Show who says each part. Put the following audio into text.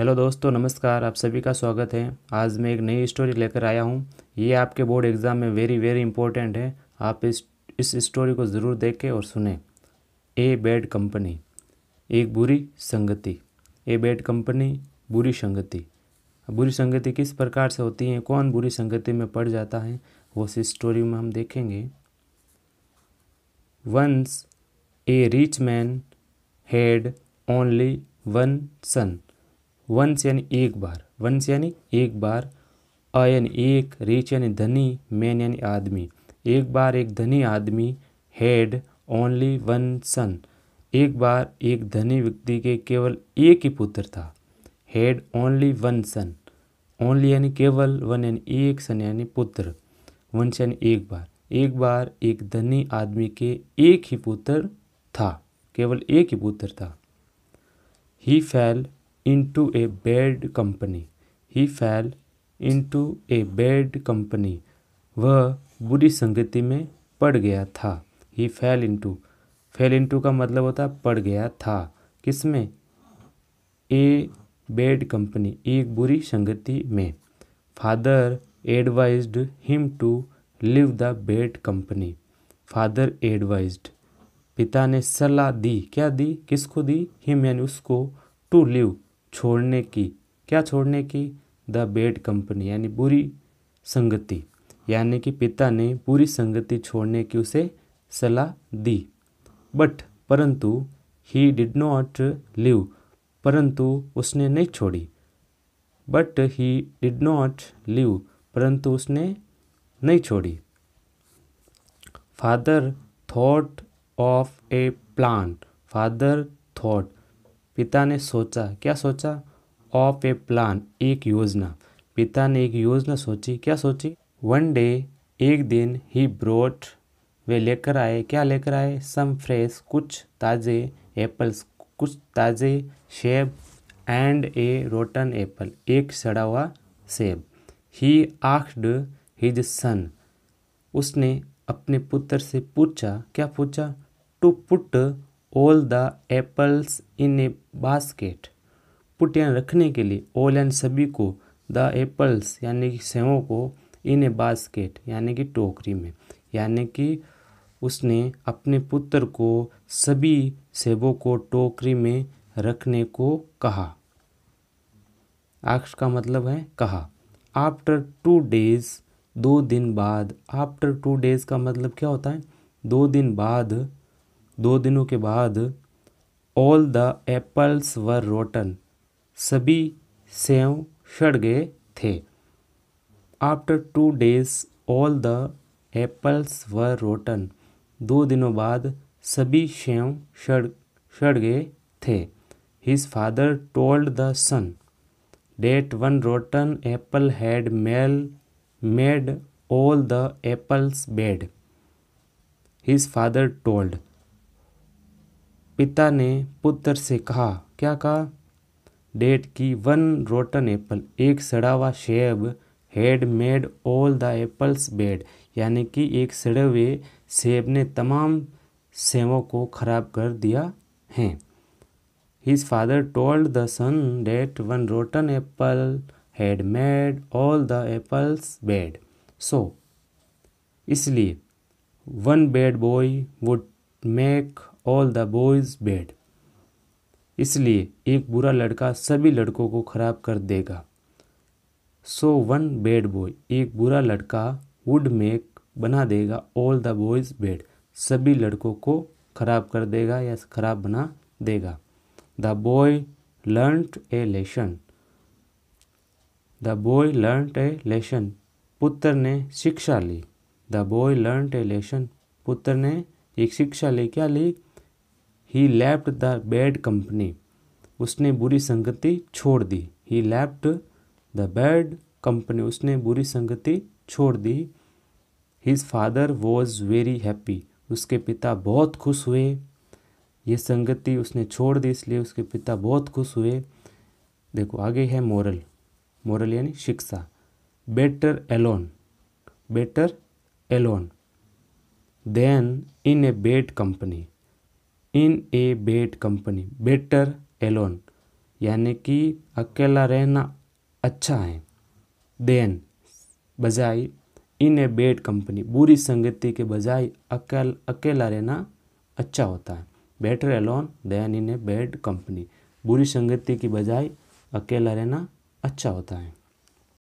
Speaker 1: Hello दोस्तों, नमस्कार। आप सभी का स्वागत है। आज मैं एक नई स्टोरी लेकर आया हूँ। ये आपके बोर्ड एग्ज़ाम में वेरी वेरी इंपॉर्टेंट है। आप इस स्टोरी को ज़रूर देखें और सुने। ए बैड कंपनी, एक बुरी संगति। ए बैड कंपनी, बुरी संगति। बुरी संगति किस प्रकार से होती है, कौन बुरी संगति में पड़ जाता है, वो इस स्टोरी में हम देखेंगे। Once a rich man had only one son. Once यानी एक बार, वंस यानी एक बार, अ यानी एक, रिच यानी धनी, मैन यानी आदमी। एक बार एक धनी आदमी, हैड ओनली वन सन, एक बार एक धनी व्यक्ति के केवल एक ही पुत्र था। Had only one son, only यानी केवल, वन यानी एक, सन यानी पुत्र। वंश यानी एक बार एक धनी आदमी के एक ही पुत्र था, केवल एक ही पुत्र था। ही fail into a bad company, he fell into a bad company, वह बुरी संगति में पड़ गया था। he fell into का मतलब होता है पड़ गया था। किसमें? a bad company, एक बुरी संगति में। father advised him to leave the bad company, father advised, पिता ने सलाह दी। क्या दी? किसको दी? him यानी उसको, to leave छोड़ने की। क्या छोड़ने की? द बैड कंपनी यानी बुरी संगति। यानी कि पिता ने बुरी संगति छोड़ने की उसे सलाह दी। बट परंतु, ही डिड नॉट लिव, परंतु उसने नहीं छोड़ी। But he did not live, परंतु उसने नहीं छोड़ी। Father thought of A plan, father thought, पिता ने सोचा। क्या सोचा? ऑफ ए प्लान, एक योजना। पिता ने एक योजना सोची। क्या सोची? वन डे, एक दिन, ही ब्रोट, वे लेकर आए। क्या लेकर आए? सम फ्रेश, कुछ ताज़े, एप्पल्स, कुछ ताज़े सेब, एंड ए रोटन एप्पल, एक सड़ा हुआ सेब। ही आस्क्ड हिज सन, उसने अपने पुत्र से पूछा। क्या पूछा? To put all the apples in a basket, put यानी रखने के लिए, ऑल यानी सभी को, द एप्पल्स यानी कि सेवों को, इन ए बास्केट यानी कि टोकरी में। यानी कि उसने अपने पुत्र को सभी सेबों को टोकरी में रखने को कहा। आस्क का मतलब है कहा। आफ्टर 2 डेज, 2 दिन बाद। आफ्टर 2 डेज का मतलब क्या होता है? 2 दिन बाद, 2 दिनों के बाद। All the apples were rotten, सभी सेव सड़ गए थे। After 2 days all the apples were rotten, 2 दिनों बाद सभी सेव सड़ गए थे। His father told the son that one rotten apple had made all the apples bad. His father told, पिता ने पुत्र से कहा। क्या कहा? डेट की, वन रोटन एप्पल, एक सड़ा हुआ सेब, had made all the apples bad, यानी कि एक सड़े हुए सेब ने तमाम सेबों को खराब कर दिया है। His father told the son that one rotten apple had made all the apples bad. So, इसलिए, one bad boy would make all the boys bad, इसलिए एक बुरा लड़का सभी लड़कों को खराब कर देगा। सो वन बैड बॉय, एक बुरा लड़का, वुड मेक, बना देगा, ऑल द बॉयज बैड, सभी लड़कों को खराब कर देगा या खराब बना देगा। The boy learned a lesson, the boy learned a lesson, पुत्र ने शिक्षा ली। The boy learned a lesson, पुत्र ने एक शिक्षा ली। क्या ली? He left the bad company, उसने बुरी संगति छोड़ दी। He left the bad company, उसने बुरी संगति छोड़ दी। His father was very happy, उसके पिता बहुत खुश हुए। ये संगति उसने छोड़ दी, इसलिए उसके पिता बहुत खुश हुए। देखो आगे है मोरल, मोरल यानी शिक्षा। Better alone, better alone than in a bad company, in a bad company, better alone, यानी कि अकेला रहना अच्छा है। देन बजाय इन ए बैड कंपनी, बुरी संगति के बजाय अकेला रहना अच्छा होता है। Better alone than in a bad company, बुरी संगति की बजाय अकेला रहना अच्छा होता है।